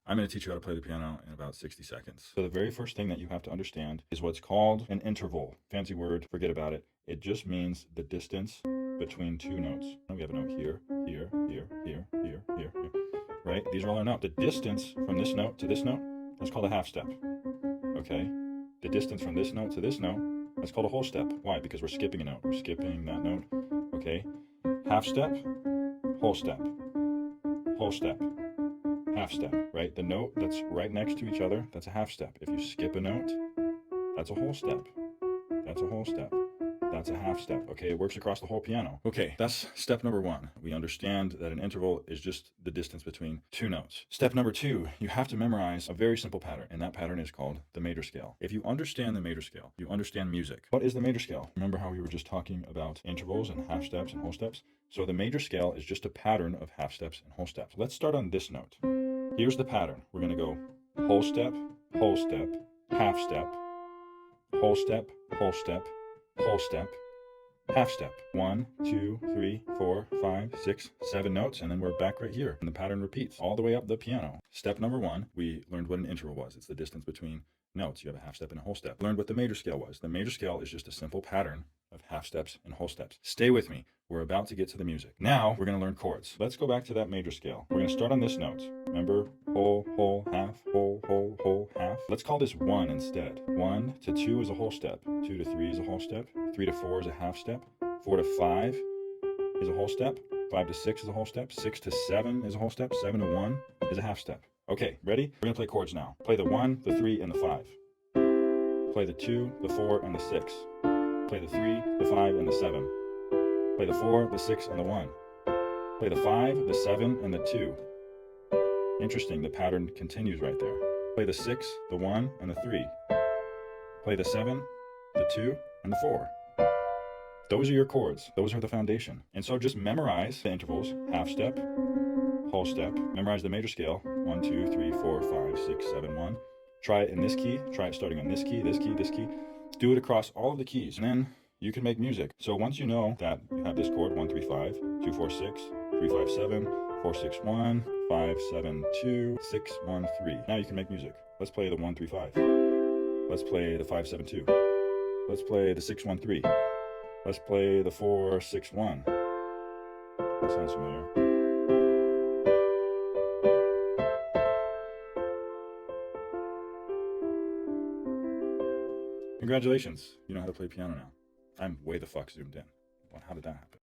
I'm going to teach you how to play the piano in about 60 seconds. So the very first thing that you have to understand is what's called an interval. Fancy word, forget about it. It just means the distance between two notes. We have a note here, here, here, here, here, here, here, right? These are all our notes. The distance from this note to this note, that's called a half step, okay? The distance from this note to this note, that's called a whole step. Why? Because we're skipping a note. We're skipping that note, okay? Half step, whole step, whole step, half step, right? The note that's right next to each other, that's a half step. If you skip a note, that's a whole step. That's a whole step. That's a half step. Okay, it works across the whole piano. Okay, that's step number one. We understand that an interval is just the distance between two notes. Step number two, you have to memorize a very simple pattern, and that pattern is called the major scale. If you understand the major scale, you understand music. What is the major scale? Remember how we were just talking about intervals and half steps and whole steps? So the major scale is just a pattern of half steps and whole steps. Let's start on this note. Here's the pattern. We're going to go whole step, half step, whole step, whole step, whole step, half step. 1, 2, 3, 4, 5, 6, 7 notes, and then we're back right here. And the pattern repeats all the way up the piano. Step number one, we learned what an interval was. It's the distance between notes. You have a half step and a whole step. Learned what the major scale was. The major scale is just a simple pattern of half steps and whole steps. Stay with me. We're about to get to the music. Now we're going to learn chords. Let's go back to that major scale. We're going to start on this note. Remember, whole, half, whole, half. Let's call this 1 instead. 1 to 2 is a whole step. 2 to 3 is a whole step. 3 to 4 is a half step. 4 to 5 is a whole step. 5 to 6 is a whole step. 6 to 7 is a whole step. 7 to 1 is a half step. Okay, ready? We're going to play chords now. Play the 1, the 3, and the 5. Play the 2, the 4, and the 6. Play the 3, the 5, and the 7. Play the 4, the 6, and the 1. Play the 5, the 7, and the 2. Interesting, the pattern continues right there. Play the 6, the 1, and the 3. Play the 7, the 2, and the 4. Those are your chords. Those are the foundation. And so just memorize the intervals, half step, whole step. Memorize the major scale, 1, 2, 3, 4, 5, 6, 7, 1. Try it in this key. Try it starting on this key, this key, this key. Do it across all of the keys, and then you can make music. So once you know that you have this chord, 1, 3, 5, 2, 4, 6, 3, 5, 7, 4, 6, 1, 5, 7, 2, 6, 1, 3. Now you can make music. Let's play the 1, 3, 5. Let's play the 5, 7, 2. Let's play the 6, 1, 3. Let's play the 4, 6, 1. That sounds familiar. Congratulations, you know how to play piano now. I'm way the fuck zoomed in. Well, how did that happen?